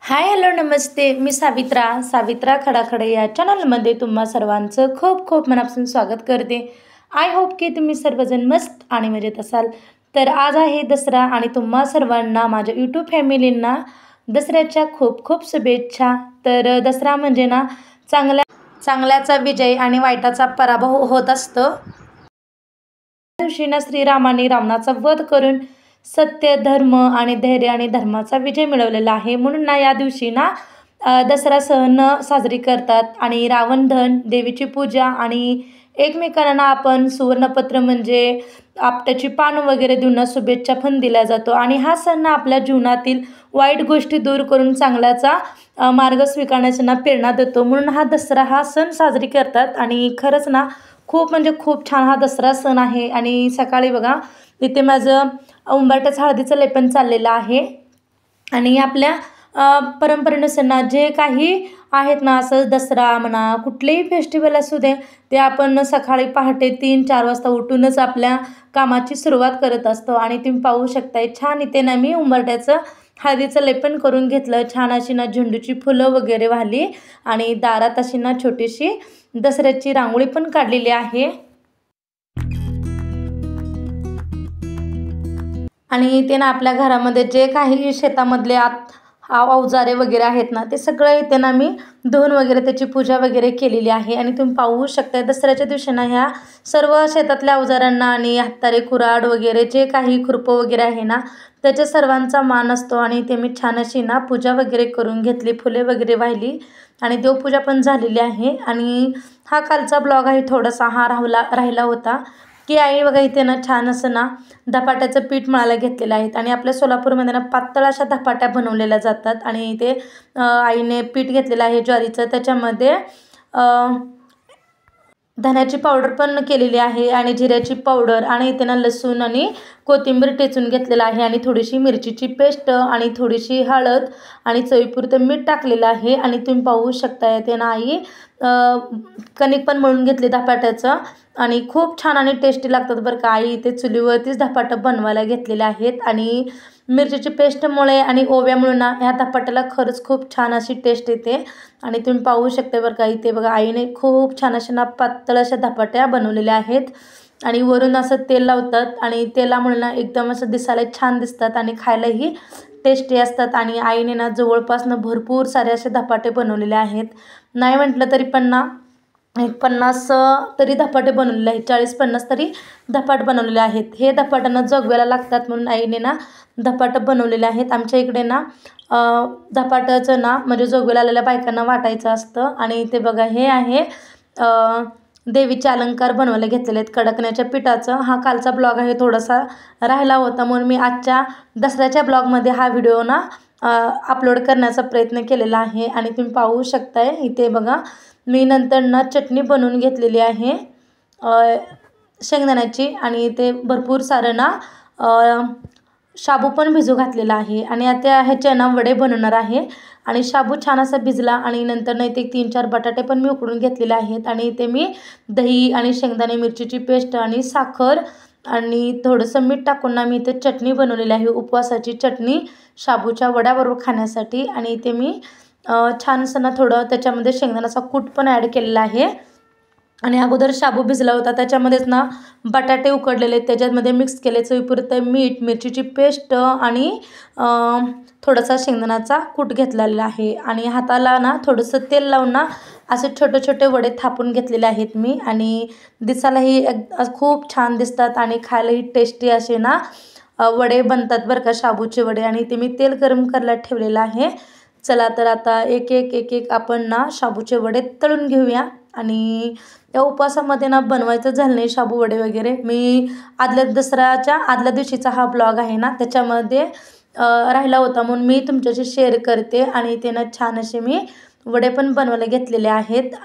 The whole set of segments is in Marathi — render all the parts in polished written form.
हाय हॅलो नमस्ते. मी सावित्रा खडाखडे या चॅनलमध्ये तुम्हा सर्वांचं खूप खूप मनापासून स्वागत करते. आय होप की तुम्ही सर्वजण मस्त आणि मजेत असाल. तर आज आहे दसरा आणि तुम्हा सर्वांना माझ्या यूट्यूब फॅमिलींना दसऱ्याच्या खूप खूप शुभेच्छा. तर दसरा म्हणजे ना चांगल्याचा विजय आणि वाईटाचा पराभव होत असतो. या दिवशी ना श्रीरामाने रावणाचा वध करून सत्य धर्म आणि धैर्य आणि धर्माचा विजय मिळवलेला आहे. म्हणून ना या दिवशी ना दसरा सण साजरी करतात आणि रावण दहन, देवीची पूजा आणि एकमेकांना आपण सुवर्णपत्र म्हणजे आपट्याची पान वगैरे देऊन शुभेच्छा पण दिल्या जातो. आणि हा सण ना आपल्या जीवनातील वाईट गोष्टी दूर करून चांगल्याचा मार्ग स्वीकारण्याची ना प्रेरणा देतो. म्हणून हा सण साजरी करतात. आणि खरंच ना खूप म्हणजे खूप छान हा दसरा सण आहे. आणि सकाळी बघा इथे माझं उंबरठ्याचं हळदीचं लेपन चाललेलं आहे. आणि आपल्या परंपरेनुसार ना जे काही आहेत ना, असं दसरा म्हणा कुठलेही फेस्टिवल असू दे, ते आपण सकाळी पहाटे 3-4 वाजता उठूनच आपल्या कामाची सुरुवात करत असतो. आणि तुम्ही पाहू शकताय छान इथे ना मी उंबरठ्याचं हळदीचं लेपन करून घेतलं. छान अशी ना झेंडूची फुलं वगैरे वाहली आणि दारात अशी ना छोटीशी दसऱ्याची रांगोळी पण काढलेली आहे. आणि ते ना आपल्या घरामध्ये जे काही शेतामधले अवजारे वगैरे आहेत ना, ते सगळं इथे ना मी धुवून वगैरे त्याची पूजा वगैरे केलेली आहे. आणि तुम्ही पाहू शकता दसऱ्याच्या दिवशी ना ह्या सर्व शेतातल्या अवजारांना आणि हातारे कुऱ्हाड वगैरे जे काही खुरपं वगैरे आहे ना, त्याच्या सर्वांचा मान असतो. आणि ते मी छान अशी ना पूजा वगैरे करून घेतली, फुले वगैरे वाहिली आणि देवपूजा पण झालेली आहे. आणि हा कालचा ब्लॉग आहे, थोडासा हा राहिला होता की आई बघा इथे ना छान असं ना धपाट्याचं पीठ मळायला घेतलेलं आहे. आणि आपल्या सोलापूरमध्ये ना पातळ अशा धपाट्या बनवलेल्या जातात. आणि ते आईने पीठ घेतलेलं आहे ज्वारीचं, त्याच्यामध्ये धण्याची पावडर पण केलेली आहे आणि जिऱ्याची पावडर आणि इथे ना लसूण आणि कोथिंबीर टेचून घेतलेलं आहे आणि थोडीशी मिरचीची पेस्ट आणि थोडीशी हळद आणि चवीपुरतं मीठ टाकलेलं आहे. आणि तुम्ही पाहू शकता इथे ना आई कणिक पण मळून घेतले धपाट्याचं आणि खूप छान आणि टेस्टी लागतात बरं का. आई इथे चुलीवरतीच धपाटं बनवायला घेतलेले आहेत. आणि मिरचीची पेस्टमुळे आणि ओव्यामुळे ना ह्या धपाट्याला खरंच खूप छान अशी टेस्ट येते. आणि तुम्ही पाहू शकता बरं का इथे बघा आईने खूप छान अशा ना पातळ अशा धपाट्या बनवलेल्या आहेत. आणि वरून असं तेल लावतात आणि तेलामुळे ना एकदम असं दिसायला छान दिसतात आणि खायलाही टेस्टी असतात. आणि आईने ना जवळपासनं भरपूर सारे असे धपाटे बनवलेले आहेत. नाही म्हटलं तरी पण ना 50 तरी धपाटे बनवलेले आहेत, 40-50 तरी धपाट बनवलेले आहेत. हे धपाट्यांना जगवायला लागतात म्हणून आईने ना धपाटं बनवलेले आहेत. आमच्या इकडे ना धपाट्याचं ना म्हणजे जोगव्याला आलेल्या बायकांना वाटायचं असतं. आणि इथे बघा हे आहे देवीचे अलंकार बनवायला घेतलेले आहेत कडकण्याच्या पिठाचं. हा कालचा ब्लॉग आहे, थोडासा राहिला होता म्हणून मी आजच्या दसऱ्याच्या ब्लॉगमध्ये हा व्हिडिओ ना अपलोड करण्याचा प्रयत्न केलेला आहे. आणि तुम्ही पाहू शकताय इथे बघा मी नंतर ना चटणी बनवून घेतलेली आहे शेंगदाण्याची. आणि इथे भरपूर सारं ना शाबू पण भिजू घातलेला आहे. आणि आता ह्याचे ना वडे बनवणार आहे. आणि शाबू छान असा भिजला आणि नंतर ना इथे 3-4 बटाटे पण मी उकडून घेतलेले आहेत. आणि इथे मी दही आणि शेंगदाणे मिरचीची पेस्ट आणि साखर आणि थोडंसं मीठ टाकून ना मी इथे चटणी बनवलेली आहे, उपवासाची चटणी शाबूच्या वड्याबरोबर खाण्यासाठी. आणि इथे मी छान असं ना थोडं त्याच्यामध्ये शेंगदाण्याचा कूट पण ॲड केलेला आहे. आणि अगोदर शाबू भिजला होता त्याच्यामध्येच ना बटाटे उकडलेले त्याच्यामध्ये मिक्स केले, चवीपुरतं मीठ, मिरचीची पेस्ट आणि थोडासा शेंगदाण्याचा कूट घेतलेला आहे. आणि हाताला ना थोडंसं तेल लावून ना असे छोटे छोटे वडे थापून घेतलेले आहेत मी. आणि दिसायलाही खूप छान दिसतात आणि खायलाही टेस्टी असे ना वडे बनतात बरं का, शाबूचे वडे. आणि ते मी तेल गरम करायला ठेवलेलं आहे. चला तर आता एक एक आपण ना शाबूचे वडे तळून घेऊया. आणि त्या उपवासामध्ये ना बनवायचं झालं नाही शाबू वडे वगैरे, मी दसऱ्याच्या आदल्या दिवशीचा हा ब्लॉग आहे ना त्याच्यामध्ये राहिला होता म्हणून मी तुमच्याशी शेअर करते. आणि ते ना छान असे मी वडे पण बनवायला घेतलेले आहेत.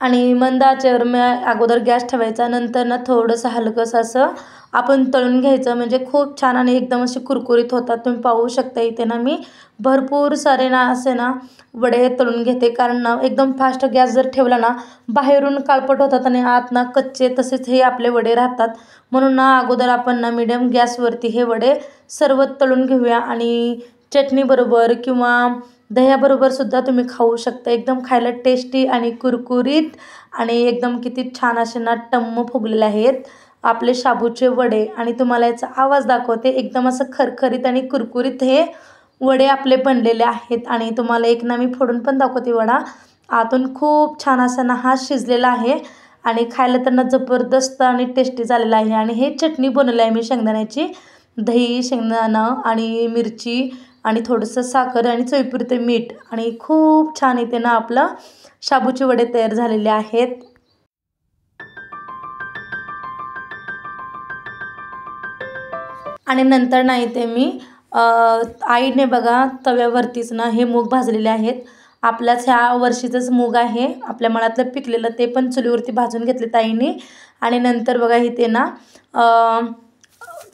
आणि मंद आचेवर मी अगोदर गॅस ठेवायचा, नंतर ना थोडंसं हलकंसं असं आपण तळून घ्यायचं म्हणजे खूप छान आणि एकदम असे कुरकुरीत होतात. तुम्ही पाहू शकता इथे ना मी भरपूर सारे ना असे ना वडे तळून घेते, कारण ना एकदम फास्ट गॅस जर ठेवला ना बाहेरून काळपट होतात आणि आत ना कच्चे तसेच हे आपले वडे राहतात. म्हणून ना अगोदर आपण ना मीडियम गॅसवरती हे वडे सर्व तळून घेऊया. आणि चटणीबरोबर किंवा दह्याबरोबर सुद्धा तुम्ही खाऊ शकता. एकदम खायला टेस्टी आणि कुरकुरीत आणि एकदम किती छान असे ना टम्म फुगलेले आहेत आपले शाबूचे वडे. आणि तुम्हाला याचा आवाज दाखवते. एकदम असं खरखरीत आणि कुरकुरीत हे वडे आपले बनलेले आहेत. आणि तुम्हाला एक ना मी फोडून पण दाखवते वडा. आतून खूप छान असा ना हा शिजलेला आहे आणि खायला त्यांना जबरदस्त आणि टेस्टी झालेला आहे. आणि हे चटणी बनवली आहे मी शेंगदाण्याची. दही, शेंगदाणं आणि मिरची आणि थोडंसं साखर आणि चवीपुरते मीठ आणि खूप छान इथे ना आपलं शाबूचे वडे तयार झालेले आहेत. आणि नंतर ना इथे मी आईने बघा तव्यावरतीच ना हे मूग भाजलेले आहेत. आपल्याच ह्या वर्षीचंच मूग आहे, आपल्या मळ्यातलं पिकलेलं, ते पण चुलीवरती भाजून घेतले ताईंनी. आणि नंतर बघा इथे ना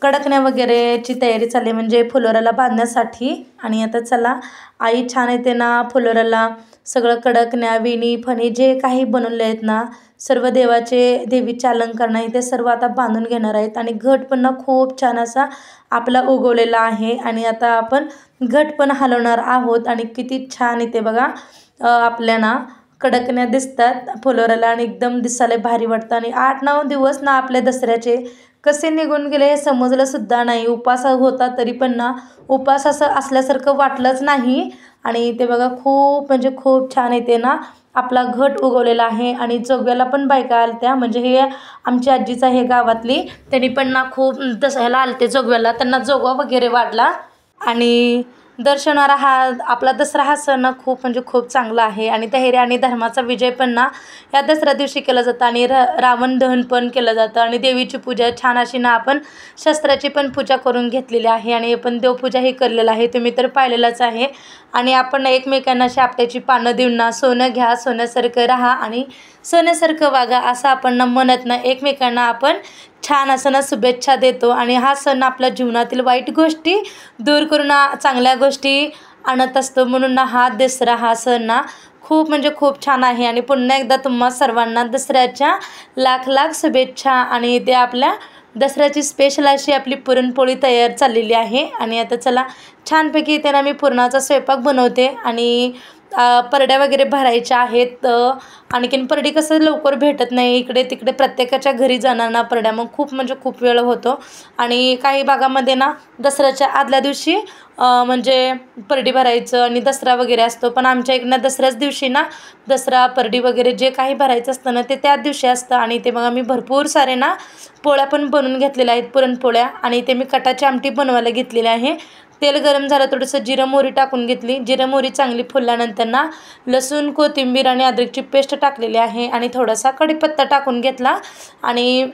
कडकण्या वगैरेची तयारी चालली म्हणजे फुलोऱ्याला बांधण्यासाठी. आणि आता चला आई छान येते ना फुलोऱ्याला सगळं कडकण्या, वेणी, फणी जे काही बनवले आहेत ना सर्व देवीचे अलंकार नाही ते सर्व आता बांधून घेणार आहेत. आणि घट पण ना खूप छान असा आपला उगवलेला आहे. आणि आता आपण घट पण हलवणार आहोत. आणि किती छान इथे बघा आपल्या ना कडकण्या दिसतात फुलोऱ्याला आणि एकदम दिसायला भारी वाटतं. आणि 8-9 दिवस ना आपल्या दसऱ्याचे कसे निघून गेले हे समजलं सुद्धा नाही. उपास होता तरी पण ना उपास असं असल्यासारखं वाटलंच नाही. आणि ते बघा खूप म्हणजे खूप छान येते ना आपला घट उगवलेला आहे. आणि जोगव्याला पण बायका आलत्या म्हणजे हे आमची आजीच आहे गावातली, त्यांनी पण ना खूप ह्याला आलते जोगव्याला, त्यांना जोगवा वगैरे वाढला. आणि दर्शनारा हा आपला दसरा हा सण खूप म्हणजे खूप चांगला आहे. आणि धैर्य आणि धर्माचा विजय पण ना या दसऱ्या दिवशी केला जातं. आणि रावण दहन पण केलं जातं. आणि देवीची पूजा छान अशी ना आपण शस्त्राची पण पूजा करून घेतलेली आहे. आणि आपण देवपूजाही केलेलं आहे, तुम्ही तर पाहिलेलंच आहे. आणि आपण एकमेकांना शापट्याची पानं देऊन ना सोनं घ्या, सोन्यासारखं राहा आणि सोन्यासारखं वागा असं आपण ना म्हणत ना एकमेकांना आपण छान असं ना शुभेच्छा देतो. आणि हा सण आपल्या जीवनातील वाईट गोष्टी दूर करून चांगल्या गोष्टी आणत असतो. म्हणून ना हा दसरा हा सण ना खूप म्हणजे खूप छान आहे. आणि पुन्हा एकदा तुम्हा सर्वांना दसऱ्याच्या लाख लाख शुभेच्छा. आणि ते आपल्या दसऱ्याची स्पेशल अशी आपली पुरणपोळी तयार चाललेली आहे. आणि आता चला छानपैकी त्यांना मी पुरणाचा स्वयंपाक बनवते. आणि परड्या वगैरे भरायच्या आहेत. आणखीन परडी कसं लवकर भेटत नाही, इकडे तिकडे प्रत्येकाच्या घरी जाणार ना परड्या, मग खूप म्हणजे खूप वेळ होतो. आणि काही भागामध्ये ना दसऱ्याच्या आदल्या दिवशी म्हणजे परडी भरायचं आणि दसरा वगैरे असतो. पण आमच्या इकडनं दसऱ्याच दिवशी ना दसरा परडी वगैरे जे काही भरायचं असतं ना ते त्याच दिवशी असतं. आणि ते बघा मी भरपूर सारे ना पोळ्या पण बनवून घेतलेल्या आहेत, पुरणपोळ्या. आणि ते मी कटाची आमटी बनवायला घेतलेली आहे. तेल गरम झालं, थोडंसं जिरं मोहरी टाकून घेतली. जिरं मोहरी चांगली फुलल्यानंतर ना लसूण, कोथिंबीर आणि अद्रकची पेस्ट टाकलेली आहे. आणि थोडासा कढीपत्ता टाकून घेतला. आणि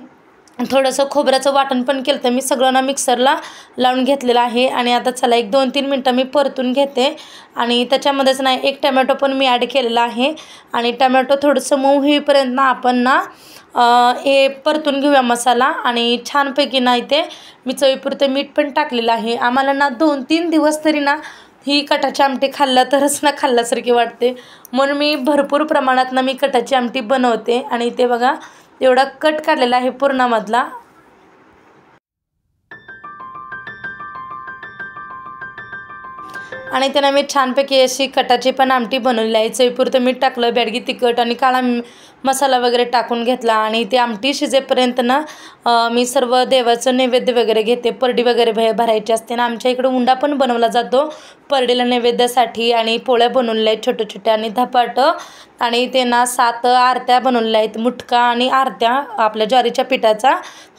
थोडंसं खोबऱ्याचं वाटण पण केलं तर मी सगळं ना मिक्सरला लावून घेतलेलं आहे. आणि आता चला 1-2-3 मिनटं मी परतून घेते. आणि त्याच्यामध्येच ना एक टमॅटो पण मी ॲड केलेला आहे. आणि टमॅटो थोडंसं मऊ होईपर्यंत ना आपण ना हे परतून घेऊया मसाला. आणि छानपैकी ना इथे मी चवीपुरतं मीठ पण टाकलेलं आहे. आम्हाला ना 2-3 दिवस तरी ना ही कटाची आमटी खाल्लं तरच ना खाल्ल्यासारखी वाटते, म्हणून मी भरपूर प्रमाणात ना मी कटाची आमटी बनवते. आणि ते बघा एवढा कट काढलेला आहे पुरणामधला. आणि त्यानं मी छानपैकी अशी कटाची पण आमटी बनवलेली आहे. चवीपुरतं मीठ टाकलं, बेडगी तिखट आणि काळा मसाला वगैरे टाकून घेतला. आणि ती आमटी शिजेपर्यंत ना मी सर्व देवाचं नैवेद्य वगैरे घेते. परडी वगैरे भरायची असते ना, आमच्या इकडे उंडा पण बनवला जातो परडीला नैवेद्यासाठी. आणि पोळ्या बनवलेल्या आहेत छोट्या छोट्या आणि धपाटं. आणि ते ना 7 आरत्या बनवलेल्या आहेत, मुटका आणि आरत्या आपल्या ज्वारीच्या पिठाचा.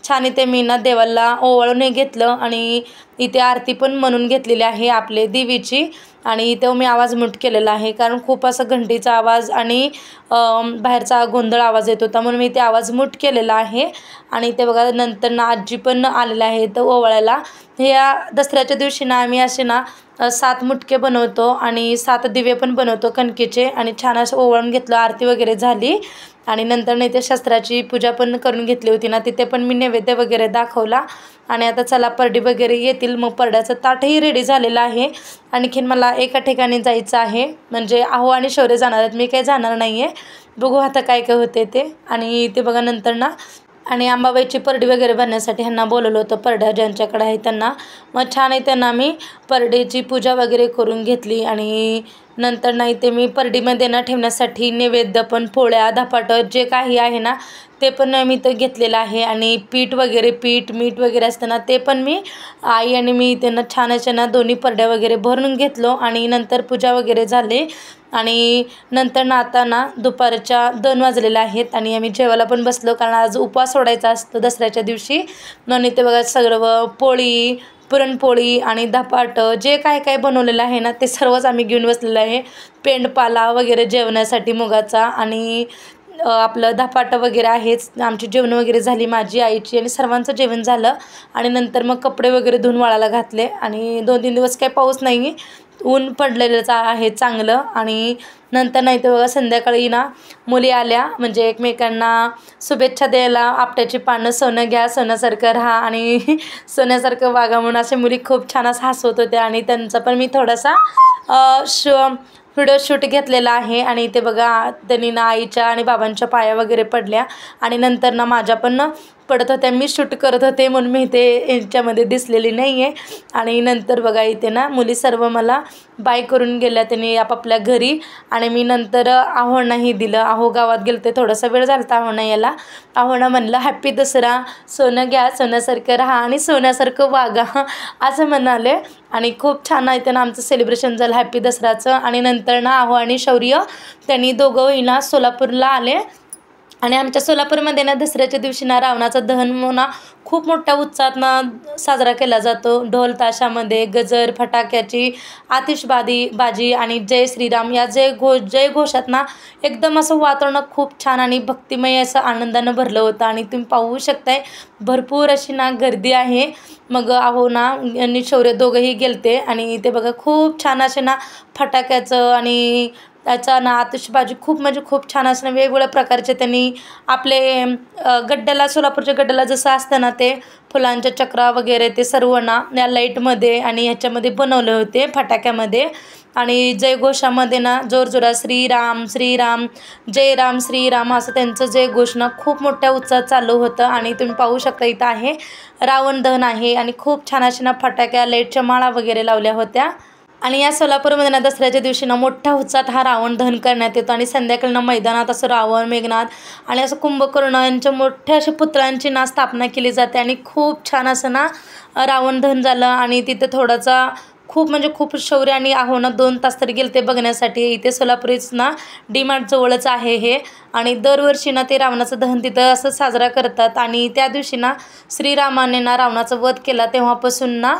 छान इथे मी ना देवाला ओवाळून घेतलं. आणि इथे आरती पण म्हणून घेतलेली आहे आपले देवीची. आणि इथे मी आवाज मूट केलेला आहे कारण खूप असं घंटीचा आवाज आणि बाहेरचा गोंधळ आवाज येत होता, म्हणून मी ते आवाज मूट केलेला आहे. आणि ते बघा नंतर ना आजी पण आलेल्या आहेत ओवाळायला. ह्या दसऱ्याच्या दिवशी ना आम्ही असे ना 7 मुटके बनवतो आणि 7 दिवे पण बनवतो कणकेचे. आणि छान असं ओवाळून घेतलं, आरती वगैरे झाली. आणि नंतर नाही ते शस्त्राची पूजा पण करून घेतली होती ना, तिथे पण मी नैवेद्य वगैरे दाखवला. आणि आता चला परडी वगैरे येतील, मग परड्याचं ताटही रेडी झालेलं आहे. आणखीन मला एका ठिकाणी जायचं आहे, म्हणजे आहो आणि शौर्य जाणार आहेत, मी काही जाणार नाही आहे. बघू आता काय काय होते ते. आणि ते बघा नंतर ना आणि अंबाबाईची परडी वगैरे भरण्यासाठी ह्यांना बोलवलं होतं, परड्या ज्यांच्याकडे आहे त्यांना. मग छान आहे त्यांना मी परडीची पूजा वगैरे करून घेतली. आणि नंतर नाही ते मी परडीमध्ये ना ठेवण्यासाठी नैवेद्य पण पोळ्या धपाटं जे काही आहे ना ते पण मी इथं घेतलेलं आहे. आणि पीठ मीठ वगैरे असतं ना ते पण मी आई आणि मी त्यांना छान अशा ना दोन्ही परड्या वगैरे भरून घेतलो. आणि नंतर पूजा वगैरे झाली. आणि नंतर ना आता ना दुपारच्या 2 वाजलेल्या आहेत आणि आम्ही जेवायला पण बसलो, कारण आज उपवास सोडायचा असतो दसऱ्याच्या दिवशी. म्हणून इथे बघा सगळं पोळी, पुरणपोळी आणि धपाटं जे काय काय बनवलेलं आहे ना ते सर्वच आम्ही घेऊन बसलेलं आहे. पेंडपाला वगैरे जेवणासाठी मुगाचा आणि आपलं धपाटं वगैरे आहेच. आमची जेवण वगैरे झाली, माझी, आईची आणि सर्वांचं जेवण झालं. आणि नंतर मग कपडे वगैरे धुवून वाळायला घातले. आणि 2-3 दिवस काही पाऊस नाही, ऊन पडलेलंच आहे चांगलं. आणि नंतर नाही तर बघा संध्याकाळी ना मुली आल्या, म्हणजे एकमेकांना शुभेच्छा द्यायला. आपट्याची पानं, सोनं घ्या, सोन्यासारखं राहा आणि सोन्यासारखं वागा म्हणून असे मुली खूप छान असं हसवत होत्या. आणि त्यांचा पण मी थोडासा व्हिडिओ शूट घेतलेला आहे. आणि ते बघा त्यांनी ना आईच्या आणि बाबांच्या पाया वगैरे पडल्या आणि नंतर ना माझ्या पण पडत होत्या. मी शूट करत होते म्हणून मी इथे यांच्यामध्ये दिसलेली नाही आहे. आणि नंतर बघा इथे ना मुली सर्व मला बाय करून गेल्या त्यांनी आपापल्या घरी. आणि मी नंतर आव्हानही दिलं. गावात गेलं ते थोडासा वेळ झाला आव्हान याला. आव्हानं म्हणलं हॅप्पी दसरा, सोनं घ्या, सोन्यासारखं राहा आणि सोन्यासारखं वागा असं म्हणाले. आणि खूप छान आहे त्यांना आमचं सेलिब्रेशन झालं हॅप्पी दसऱ्याचं. आणि नंतर ना आहो आणि शौर्य त्यांनी दोघंही ना सोलापूरला आले. आणि आमच्या सोलापूरमध्ये ना दसऱ्याच्या दिवशी ना रावणाचं दहन ना खूप मोठ्या उत्साहात ना साजरा केला जातो. ढोल ताशामध्ये गजर, फटाक्याची बाजी आणि जय श्रीराम या जय घोषात ना एकदम असं वातावरण खूप छान आणि भक्तिमय असं आनंदानं भरलं होतं. आणि तुम्ही पाहू शकताय भरपूर अशी ना गर्दी आहे. मग आहो ना यांनी शौर्य दोघंही गेलते आणि ते बघा खूप छान असे ना फटाक्याचं आणि त्याचा ना आतिषबाजी खूप म्हणजे खूप छान असणं वेगवेगळ्या प्रकारचे त्यांनी आपले गड्ड्याला, सोलापूरच्या गड्ड्याला जसं असतं ना ते फुलांच्या चक्रा वगैरे ते सर्व ना या लाईटमध्ये आणि ह्याच्यामध्ये बनवले होते फटाक्यामध्ये. आणि जयघोषामध्ये ना जोरजोरात श्रीराम श्रीराम, जय राम श्रीराम असं त्यांचं जयघोष ना खूप मोठ्या उत्साहात चालू होतं. आणि तुम्ही पाहू शकता इथं आहे रावण दहन आहे आणि खूप छान अशा ना फटाक्या, लाईटच्या माळा वगैरे लावल्या होत्या. आणि या सोलापूरमध्ये ना दसऱ्याच्या दिवशी ना मोठ्या उत्साहात हा रावण दहन करण्यात येतो. आणि संध्याकाळी ना मैदानात असं रावण, मेघनाथ आणि असं कुंभकर्ण यांच्या मोठ्या अशा पुतळ्यांची ना स्थापना केली जाते. आणि खूप छान असं ना रावण दहन झालं. आणि तिथे थोडासा खूप म्हणजे खूप शौर्य आणि आहो ना 2 तास तरी गेले ते बघण्यासाठी. इथे सोलापूरच ना डीमार्ट जवळच आहे हे. आणि दरवर्षी ना ते रावणाचं दहन तिथं असं साजरा करतात. आणि त्या दिवशी ना श्रीरामाने ना रावणाचा वध केला तेव्हापासून ना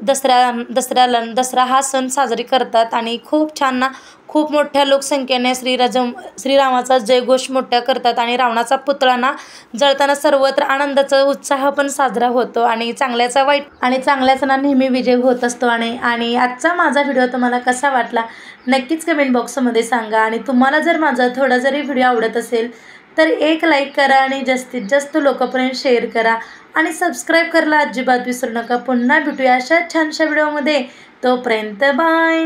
दसरा हा सण साजरी करतात. आणि खूप छान ना खूप मोठ्या लोकसंख्येने श्रीरामाचा जयघोष मोठ्या करतात. आणि रावणाचा पुतळा ना जळताना सर्वत्र आनंदाचा उत्साह पण साजरा होतो. आणि चांगल्याचा वाईट आणि चांगल्याचा ना नेहमी विजय होत असतो. आणि आजचा माझा व्हिडिओ तुम्हाला कसा वाटला नक्कीच कमेंट बॉक्समध्ये सांगा. आणि तुम्हाला जर माझा थोडा जरी व्हिडिओ आवडत असेल तर एक लाईक करा आणि जास्तीत जास्त लोकांपर्यंत शेअर करा. आणि सबस्क्राईब करायला अजिबात विसरू नका. पुन्हा भेटूया अशा छानशा व्हिडिओमध्ये. तोपर्यंत बाय.